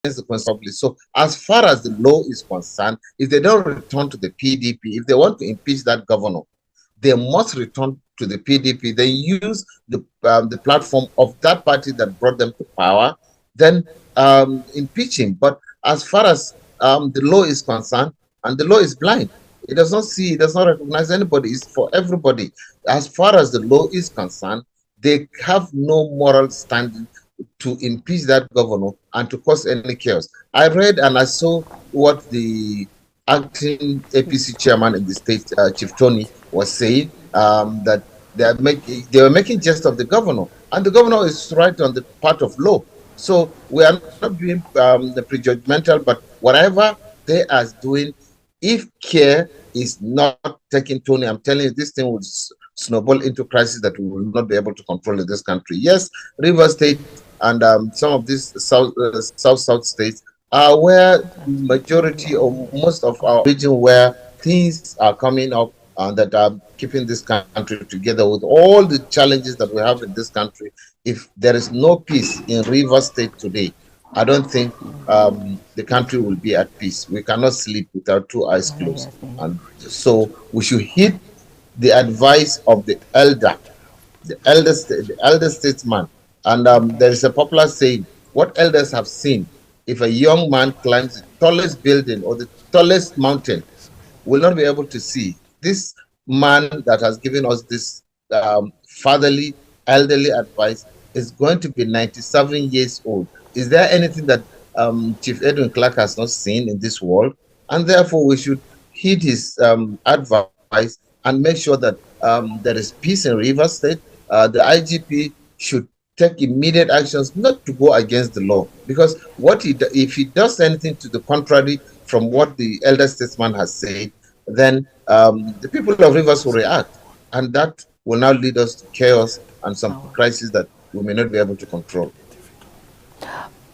the Constitution. So as far as the law is concerned, if they don't return to the PDP, if they want to impeach that governor, they must return to the PDP. They use the platform of that party that brought them to power, then impeach him. But as far as the law is concerned, and the law is blind, it does not see, it does not recognize anybody. It's for everybody. As far as the law is concerned, they have no moral standing to impeach that governor and to cause any chaos. I read and I saw what the acting APC chairman in the state, Chief Tony, was saying, that they were making jest of the governor, and the governor is right on the part of law. So we are not being the prejudgmental, but whatever they are doing, if care is not taken, Tony, I'm telling you, this thing will snowball into crisis that we will not be able to control in this country. Yes, River State and some of these south states are where majority or most of our region where things are coming up that are keeping this country together with all the challenges that we have in this country. If there is no peace in River State today, I don't think the country will be at peace. We cannot sleep with our two eyes closed. And so we should heed the advice of the elder statesman. And there is a popular saying, what elders have seen, if a young man climbs the tallest building or the tallest mountain, will not be able to see. This man that has given us this fatherly, elderly advice is going to be 97 years old. Is there anything that Chief Edwin Clark has not seen in this world? And therefore, we should heed his advice and make sure that there is peace in Rivers State. The IGP should take immediate actions not to go against the law, because if he does anything to the contrary from what the elder statesman has said, then the people of Rivers will react, and that will now lead us to chaos and some crises that we may not be able to control.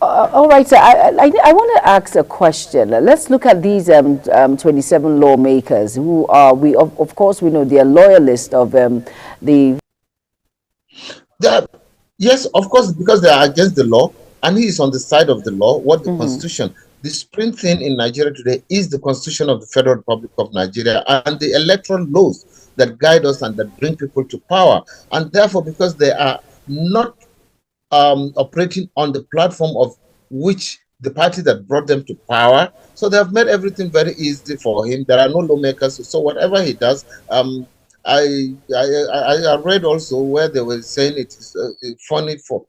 All right, so I want to ask a question. Let's look at these 27 lawmakers who are, of course, we know they are loyalists of the... Yes, of course, because they are against the law, and he is on the side of the law. What the Constitution, the supreme thing in Nigeria today is the Constitution of the Federal Republic of Nigeria and the electoral laws that guide us and that bring people to power. And therefore, because they are not operating on the platform of which the party that brought them to power, so they have made everything very easy for him. There are no lawmakers, so whatever he does, I read also where they were saying it is funny for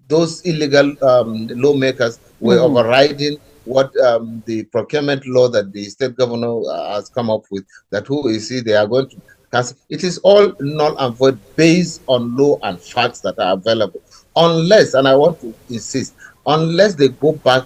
those illegal lawmakers were overriding what the procurement law that the state governor has come up with, that who is he, they are going to cancel. It is all null and void based on law and facts that are available. Unless, and I want to insist, unless they go back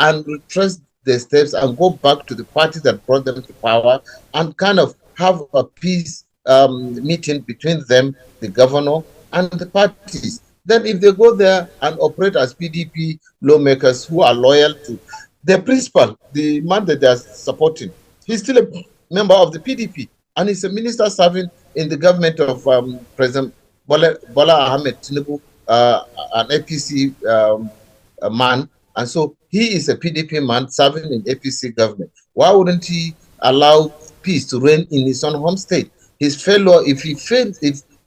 and retrace their steps and go back to the party that brought them to power and kind of have a peace meeting between them, the governor, and the parties. Then if they go there and operate as PDP lawmakers who are loyal to their principal, the man that they are supporting, he's still a member of the PDP, and he's a minister serving in the government of President Bola Ahmed Tinubu, an APC man, and so he is a PDP man serving in APC government. Why wouldn't he allow peace to reign in his own home state? His failure, if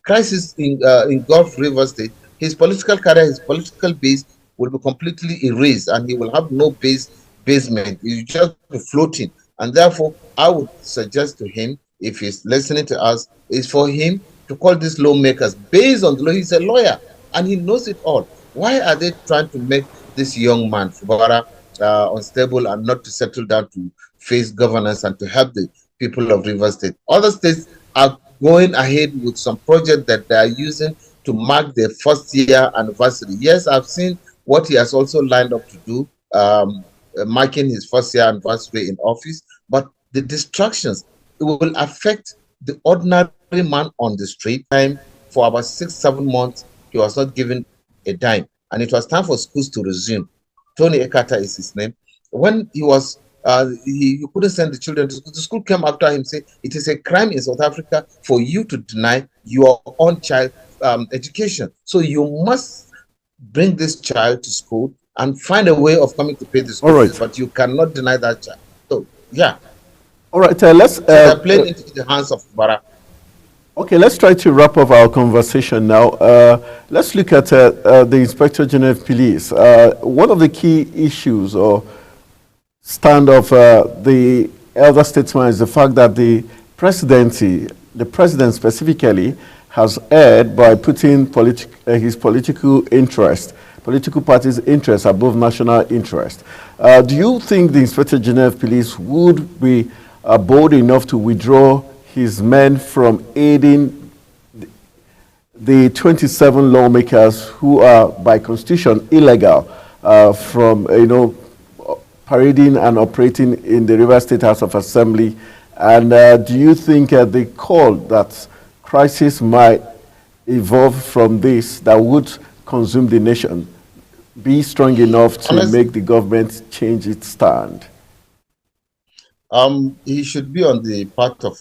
crisis in Gulf River State, his political career, his political base will be completely erased, and he will have no basement. He'll just be floating. And therefore, I would suggest to him, if he's listening to us, is for him to call these lawmakers based on the law. He's a lawyer, and he knows it all. Why are they trying to make this young man, Fubara, unstable and not to settle down to face governance and to help the people of Rivers State? Other states are going ahead with some project that they are using to mark their first year anniversary. Yes, I've seen what he has also lined up to do, marking his first year anniversary in office, but the distractions, it will affect the ordinary man on the street. Time for about 6-7 months, he was not given a dime, and it was time for schools to resume. Tony Ekata is his name. When he was he couldn't send the children to school. The school came after him, saying it is a crime in South Africa for you to deny your own child education. So you must bring this child to school and find a way of coming to pay the school fees. But you cannot deny that child. So, yeah. All right, let's... So they're playing into the hands of Bara. Okay, let's try to wrap up our conversation now. Let's look at the Inspector General of Police. One of the key issues or stand of the elder statesman is the fact that the president specifically, has erred by putting his political party's interest above national interest. Do you think the Inspector General of Police would be bold enough to withdraw his men from aiding the 27 lawmakers who are by constitution illegal from parading and operating in the Rivers State House of Assembly? And do you think the call that crisis might evolve from this that would consume the nation be strong enough to make the government change its stand? He should be on the path of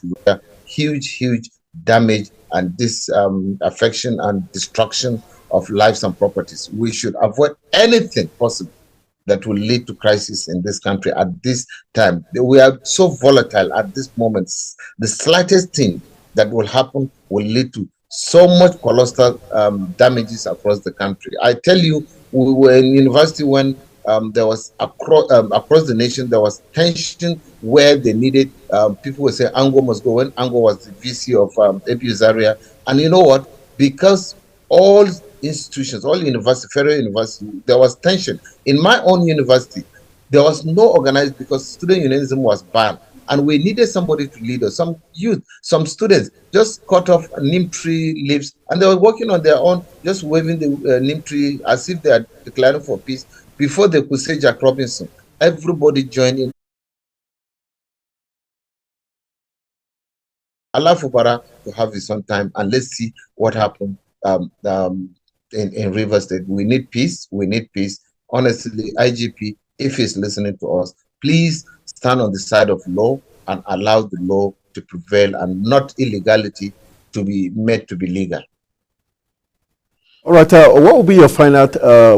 huge damage and affection and destruction of lives and properties. We should avoid anything possible that will lead to crisis in this country at this time. We are so volatile at this moment. The slightest thing that will happen will lead to so much colossal damages across the country. I tell you, we were in university when there was across the nation, there was tension where they needed, people would say Ango must go, when Ango was the VC of APU Zaria. And you know what? Because all institutions, all universities, federal university, there was tension. In my own university, there was no organized because student unionism was banned. And we needed somebody to lead us, some youth, some students just cut off neem tree leaves and they were working on their own, just waving the neem tree as if they are declaring for peace before they could say Jack Robinson. Everybody joined in. Allah for Bara to have his own time, and let's see what happened in Rivers State. We need peace. We need peace. Honestly, IGP, if he's listening to us, please stand on the side of law and allow the law to prevail and not illegality to be made to be legal. All right. What will be your final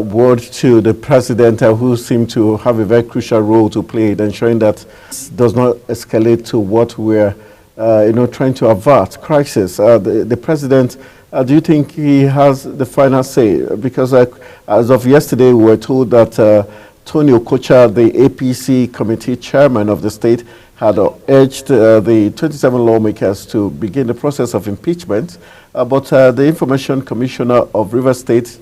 word to the president, who seemed to have a very crucial role to play in ensuring that this does not escalate to what we're trying to avert, crisis? The president, do you think he has the final say? Because as of yesterday, we were told that Tony Okocha, the APC committee chairman of the state, had urged the 27 lawmakers to begin the process of impeachment. But the Information Commissioner of Rivers State,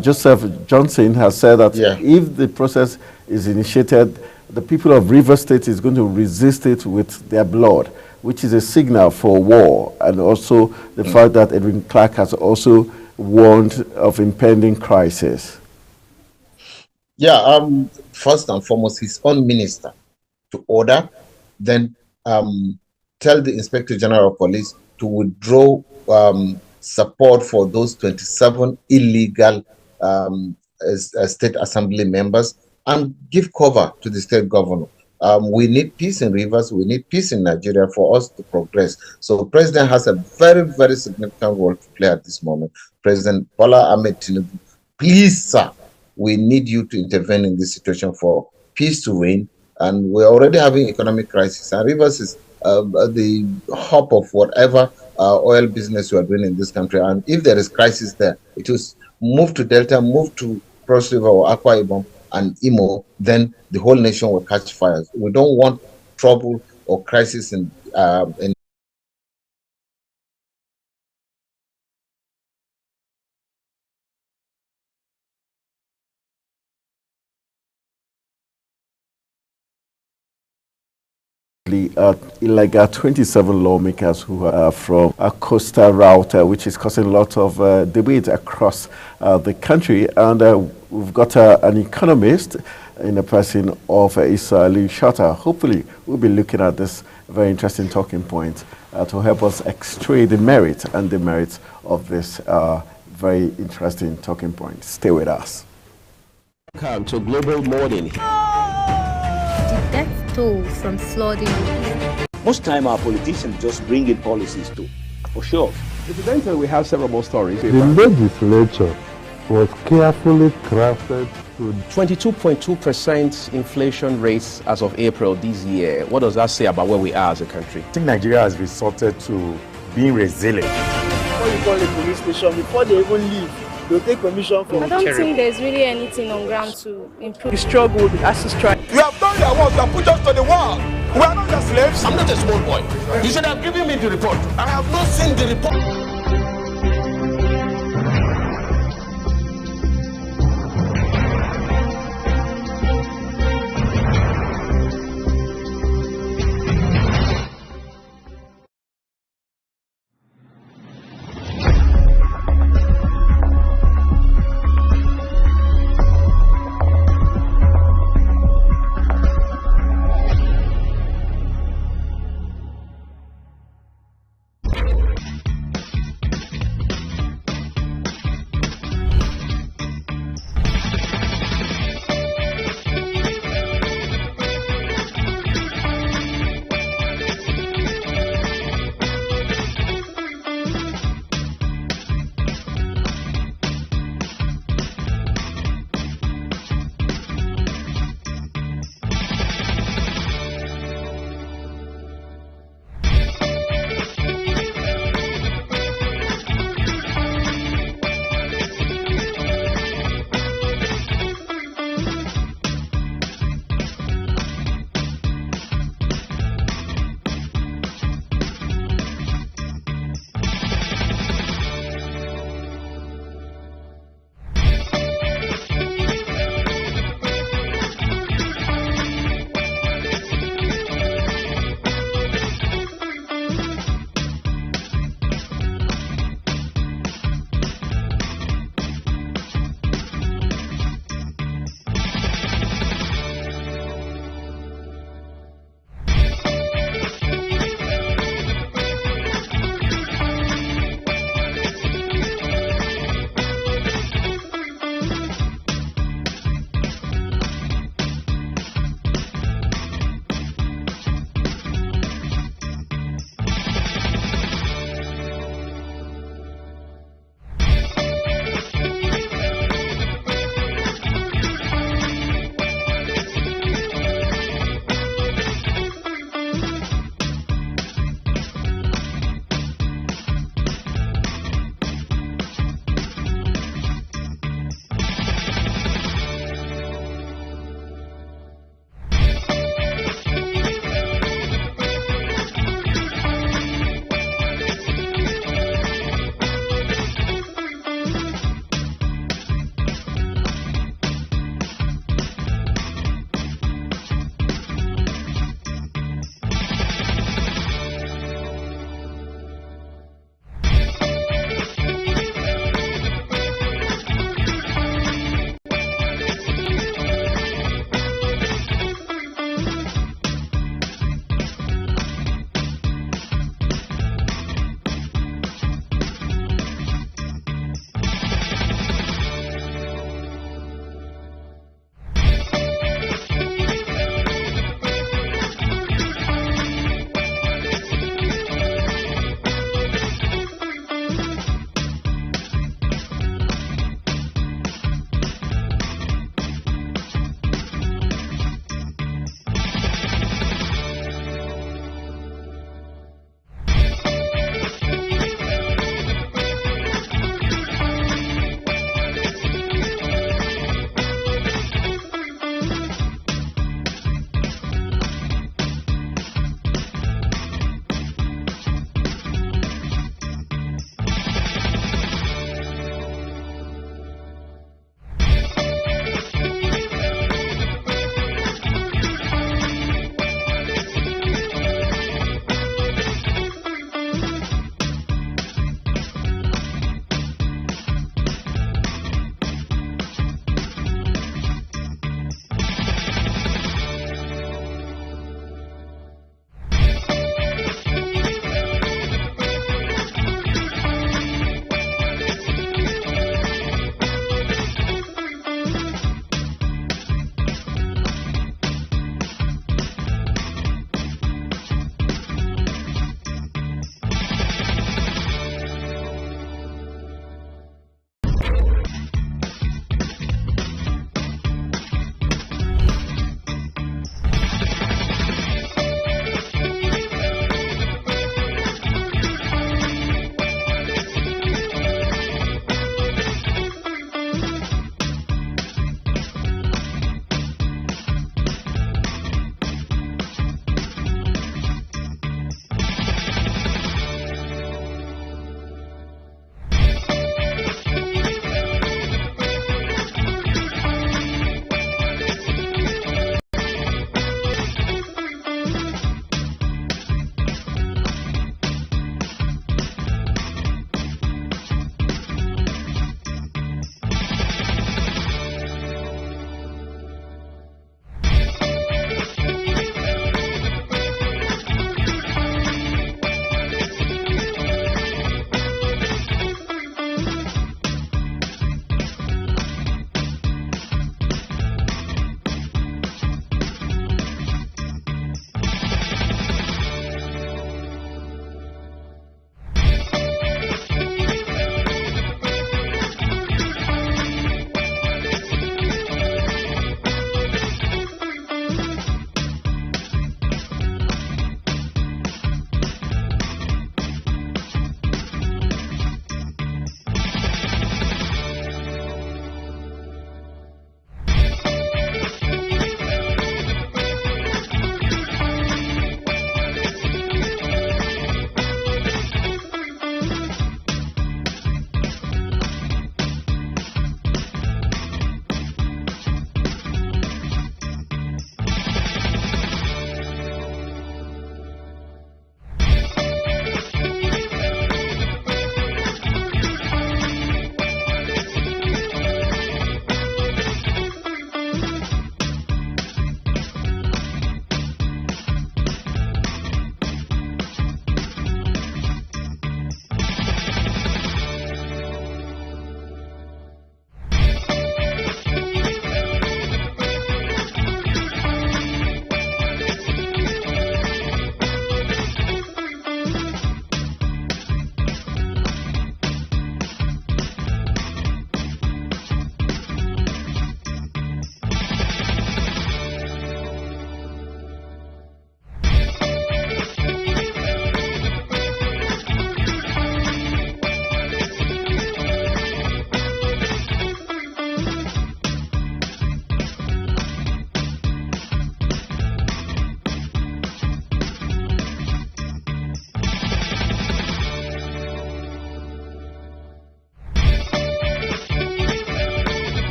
Joseph Johnson, has said that if the process is initiated, the people of Rivers State is going to resist it with their blood, which is a signal for war. And also the fact that Edwin Clark has also warned of impending crisis. Yeah, first and foremost, his own minister to order, then tell the Inspector General of Police to withdraw support for those 27 illegal state assembly members and give cover to the state governor. We need peace in Rivers, we need peace in Nigeria for us to progress. So the president has a very, very significant role to play at this moment. President Bola Ahmed Tinubu, please, sir, we need you to intervene in this situation for peace to reign. And we're already having economic crisis. And Rivers is the hub of whatever oil business we are doing in this country. And if there is crisis there, it will move to Delta, move to Cross River or Akwa Ibom and Imo, then the whole nation will catch fires. We don't want trouble or crisis in illegal 27 lawmakers who are from a coastal route, which is causing a lot of debate across the country. And we've got an economist in the person of Issa Ali Shatta. Hopefully, we'll be looking at this very interesting talking point to help us extract the merit and demerits of this very interesting talking point. Stay with us. Welcome to Global Morning. The death toll from flooding. Most time our politicians just bring in policies too, for sure. Incidentally, we have several more stories. The legislature was carefully crafted to 22.2% inflation rates as of April this year. What does that say about where we are as a country? I think Nigeria has resorted to being resilient. Before you call a police station, before they even leave, they'll take permission from. I don't think there's really anything on ground to improve. We struggle with ASU strike. You have done your work, you have put us to the wall. We are not your slaves. I'm not a small boy. You should have given me the report. I have not seen the report.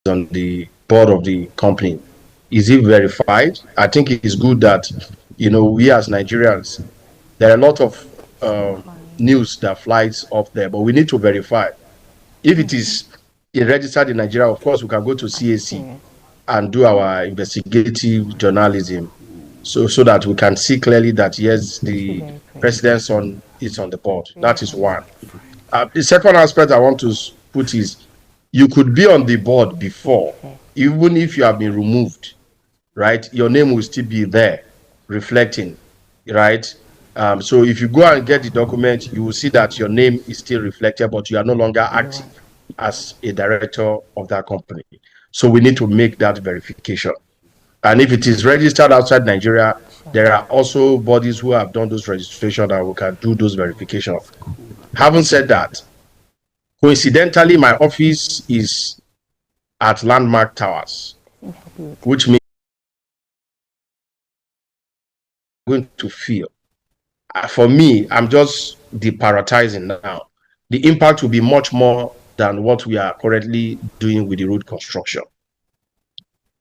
on the board of the company. Is he verified? I think it is good that, we as Nigerians, there are a lot of news that flies up there, but we need to verify. If it is registered in Nigeria, of course, we can go to CAC and do our investigative journalism, so that we can see clearly that, yes, the president's son is on the board. That is one. The second aspect I want to put is, you could be on the board before, even if you have been removed, right? Your name will still be there, reflecting, right? So if you go and get the document, you will see that your name is still reflected, but you are no longer active as a director of that company. So we need to make that verification. And if it is registered outside Nigeria, there are also bodies who have done those registrations that we can do those verifications. Having said that, coincidentally, my office is at Landmark Towers, which means I'm going to feel. For me, I'm just deprioritizing now. The impact will be much more than what we are currently doing with the road construction.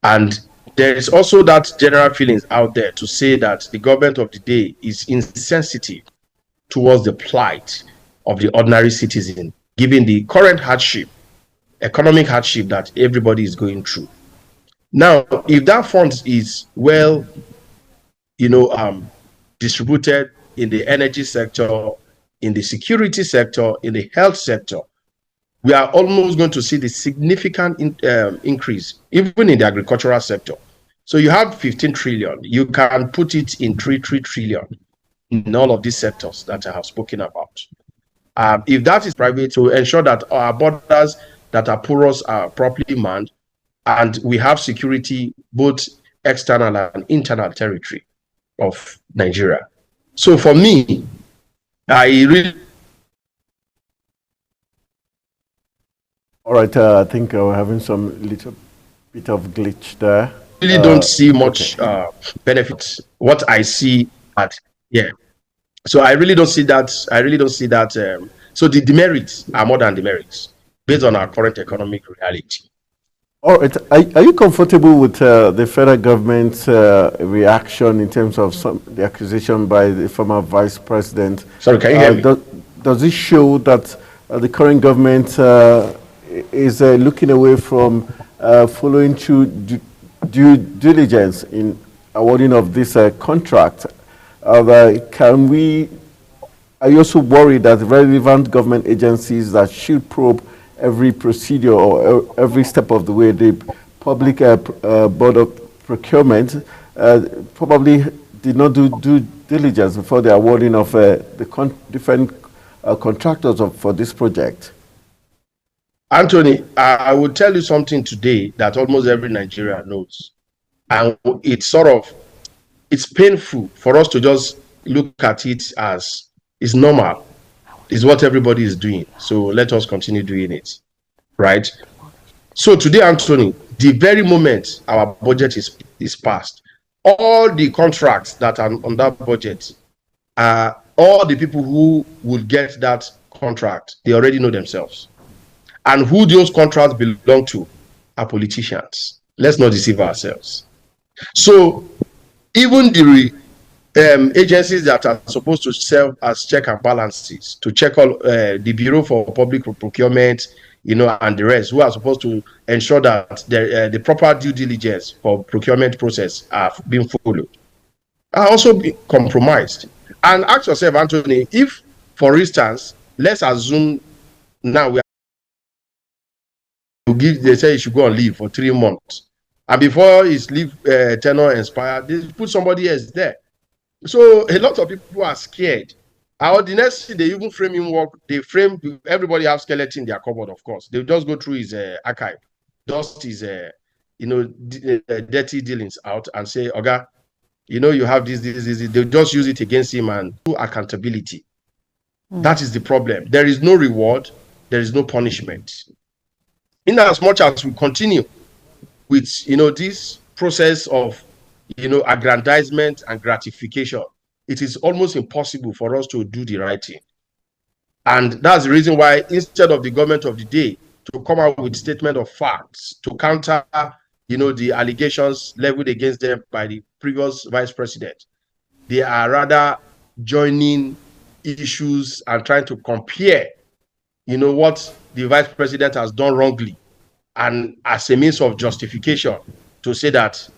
And there is also that general feelings out there to say that the government of the day is insensitive towards the plight of the ordinary citizen, given the current hardship, economic hardship that everybody is going through. Now, if that fund is well, distributed in the energy sector, in the security sector, in the health sector, we are almost going to see the significant increase, even in the agricultural sector. So you have 15 trillion, you can put it in 3 trillion in all of these sectors that I have spoken about. If that is private, to ensure that our borders that are porous are properly manned, and we have security, both external and internal territory of Nigeria. So for me, I really... All right, I think we're having some little bit of glitch there. Really don't see much benefits. What I see so I really don't see that. So the demerits are more than demerits based on our current economic reality. All right, are you comfortable with the federal government's reaction in terms of the accusation by the former vice president? Sorry, can you hear me? Does it show that the current government is looking away from following through due diligence in awarding of this contract? Are you also worried that relevant government agencies that should probe every procedure or every step of the way, the public board of procurement probably did not do due diligence before the awarding of the different contractors for this project? Anthony, I will tell you something today that almost every Nigerian knows. And it's painful for us to just look at it as it's normal. It's what everybody is doing. So let us continue doing it. Right? So today, Anthony, the very moment our budget is passed, all the contracts that are on that budget, all the people who will get that contract, they already know themselves. And who those contracts belong to are politicians. Let's not deceive ourselves. So even the agencies that are supposed to serve as check and balances, to check all the Bureau for Public Procurement, and the rest, who are supposed to ensure that the proper due diligence for procurement process are being followed, are also being compromised. And ask yourself, Anthony, if, for instance, let's assume now they say you should go on leave for 3 months, and before his leave tenure expired, they put somebody else there. So a lot of people are scared. The next thing, they even frame him work. Everybody have skeleton in their cupboard, of course. They just go through his archive, dust his dirty dealings out, and say, Oga, you have this. They just use it against him and do accountability. That is the problem. There is no reward. There is no punishment. In as much as we continue with this process of aggrandizement and gratification, it is almost impossible for us to do the right thing. And that's the reason why, instead of the government of the day to come out with statement of facts to counter, the allegations leveled against them by the previous vice president. They are rather joining issues and trying to compare, what the vice president has done wrongly, and as a means of justification to say that,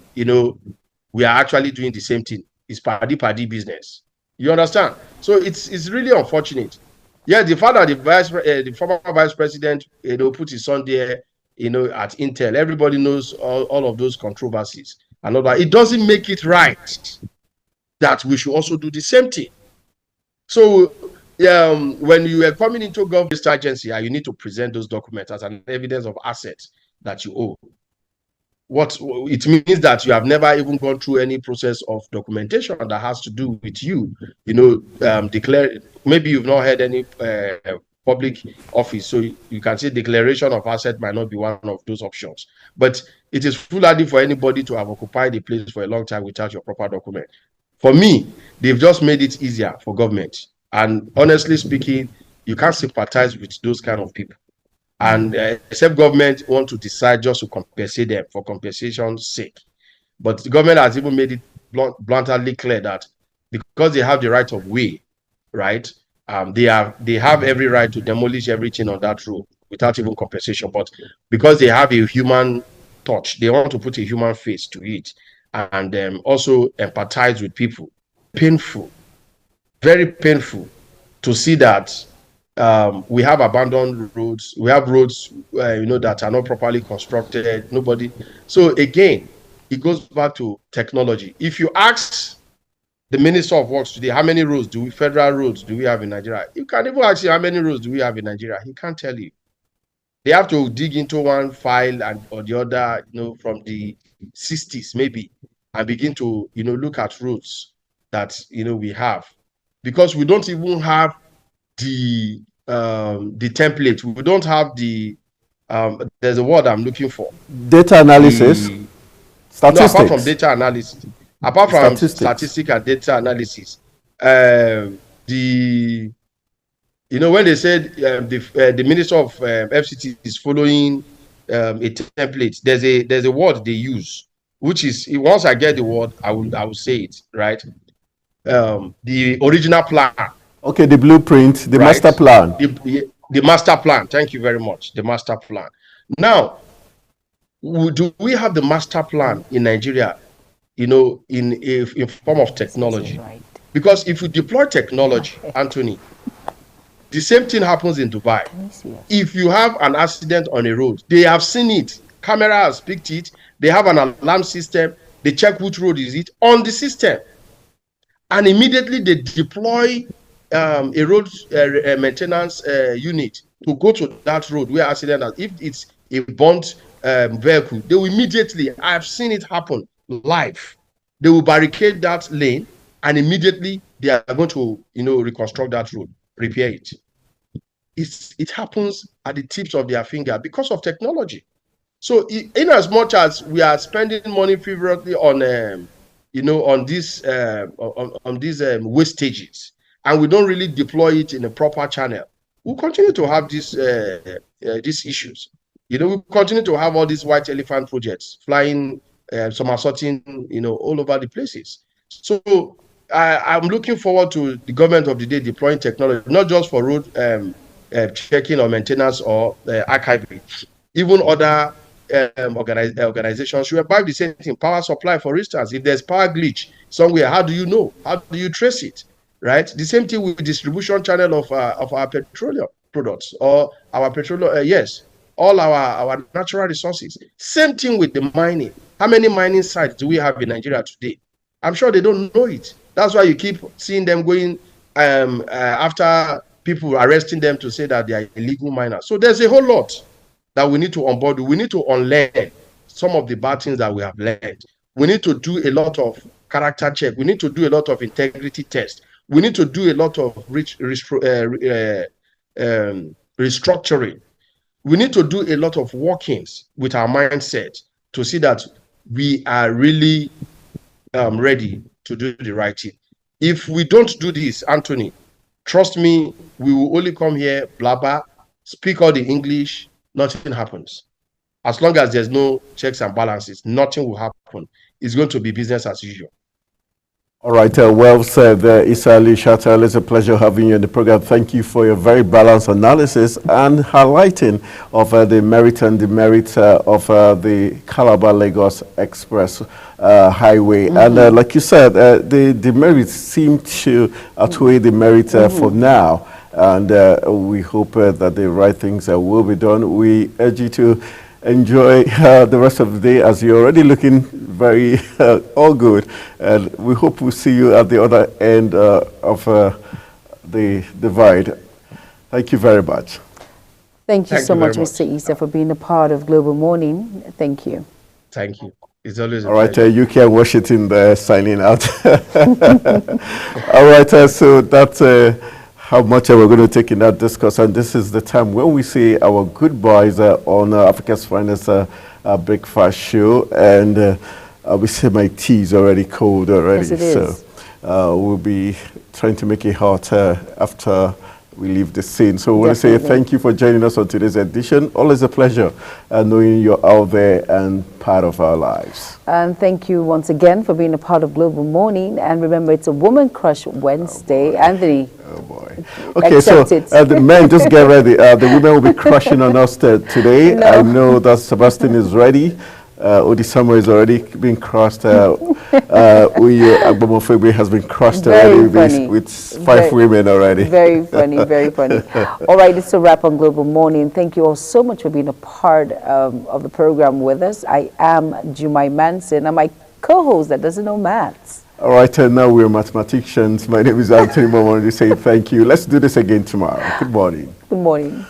we are actually doing the same thing. It's paddy business. You understand? So it's really unfortunate. Yeah, the fact that the former vice president, put his son there, at Intel, everybody knows all of those controversies and all that. It doesn't make it right that we should also do the same thing. So when you are coming into government agency, you need to present those documents as an evidence of assets that you owe. What it means that you have never even gone through any process of documentation that has to do with you, declare. Maybe you've not had any public office, so you can say declaration of asset might not be one of those options. But it is foolhardy for anybody to have occupied a place for a long time without your proper document. For me, they've just made it easier for government. And honestly speaking, you can't sympathize with those kind of people. And except government want to decide just to compensate them for compensation's sake. But the government has even made it bluntly clear that because they have the right of way, right, they have every right to demolish everything on that road without even compensation. But because they have a human touch, they want to put a human face to it, and also empathize with people. Painful, very painful to see that we have abandoned roads. We have roads, that are not properly constructed. Nobody. So again, it goes back to technology. If you ask the Minister of Works today, how many federal roads do we have in Nigeria? You can even ask him how many roads do we have in Nigeria. He can't tell you. They have to dig into one file or the other, from the 60s maybe, and begin to, look at roads that, we have, because we don't even have the template. We don't have the there's a word I'm looking for. Data analysis. Statistics. No, apart from data analysis, apart from statistics and data analysis, when they said the Minister of FCT is following a template, there's a word they use, which is, once I get the word, I will say it, right? The original plan. Okay, the blueprint, the master plan. The master plan. Thank you very much. The master plan. Now, do we have the master plan in Nigeria, in form of technology? Because if you deploy technology, Anthony, the same thing happens in Dubai. If you have an accident on a road, they have seen it. Camera has picked it. They have an alarm system. They check which road is it on the system. And immediately they deploy a road maintenance unit to go to that road where accident has. If it's a burnt vehicle, they will immediately, I have seen it happen live. They will barricade that lane, and immediately they are going to, reconstruct that road, repair it. It happens at the tips of their finger because of technology. So in as much as we are spending money frivolously on these wastages, and we don't really deploy it in a proper channel, we'll continue to have these issues. We continue to have all these white elephant projects flying, somersaulting, all over the places. So I'm looking forward to the government of the day deploying technology, not just for road checking or maintenance or archiving. Even other organizations should abide the same thing. Power supply, for instance, if there's power glitch somewhere, how do you know? How do you trace it? Right? The same thing with distribution channel of our petroleum products or our petroleum. Yes, all our natural resources. Same thing with the mining. How many mining sites do we have in Nigeria today? I'm sure they don't know it. That's why you keep seeing them going after people, arresting them to say that they are illegal miners. So there's a whole lot that we need to onboard. We need to unlearn some of the bad things that we have learned. We need to do a lot of character check. We need to do a lot of integrity tests. We need to do a lot of restructuring. We need to do a lot of workings with our mindset to see that we are really ready to do the right thing. If we don't do this, Anthony, trust me, we will only come here, blabber, speak all the English, nothing happens. As long as there's no checks and balances, nothing will happen. It's going to be business as usual. All right, well said, Issa Ali Shatta. It's a pleasure having you in the program. Thank you for your very balanced analysis and highlighting of the merit and demerit of the Calabar-Lagos Express Highway. And like you said, the demerits seem to outweigh the merit for now. And we hope that the right things will be done. We urge you to enjoy the rest of the day, as you're already looking very all good, and we hope we'll see you at the other end of the divide. Thank you very much. Thank you so much, Mr. Issa, for being a part of Global Morning. Thank you. Thank you. It's always all right. UK and Washington signing out. All right, so that's how much we're going to take in that discourse, and this is the time when we say our goodbyes on Africa's Finest Breakfast Show, and we say my tea is already cold already, yes, it is. So we'll be trying to make it hot after we leave the scene. So we want to say thank you for joining us on today's edition. Always a pleasure knowing you're out there and part of our lives. And thank you once again for being a part of Global Morning. And remember, it's a Woman Crush Wednesday. Anthony. Oh boy. Okay, so the men, just get ready. The women will be crushing on us today. No. I know that Sebastian is ready. Odisama is already being crushed. Agbomofegbe has been crushed already with 5 women already. Very funny, very funny. All right, it's a wrap on Global Morning. Thank you all so much for being a part of the program with us. I am Jumai Manson. I'm my co-host that doesn't know maths. All right, and now we're mathematicians. My name is Anthony Momoni. Say thank you. Let's do this again tomorrow. Good morning. Good morning.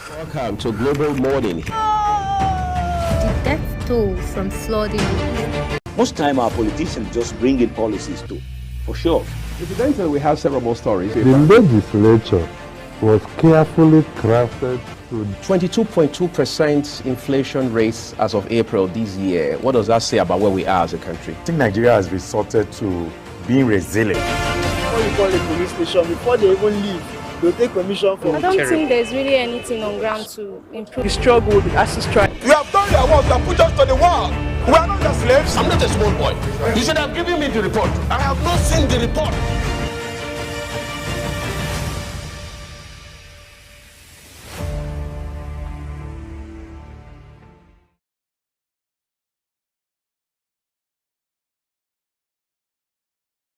Welcome to Global Morning. The death toll from flooding. Most time our politicians just bring in policies too, for sure. Incidentally, we have several more stories. The legislature was carefully crafted to 22.2% inflation rate as of April this year. What does that say about where we are as a country? I think Nigeria has resorted to being resilient. Before you call the police station, before they even leave, they'll take permission from I don't think there's really anything on ground to improve. the struggle, the ASU strike. You have done your work and put us to the wall. We are not the slaves. I'm not a small boy. You should have given me the report. I have not seen the report.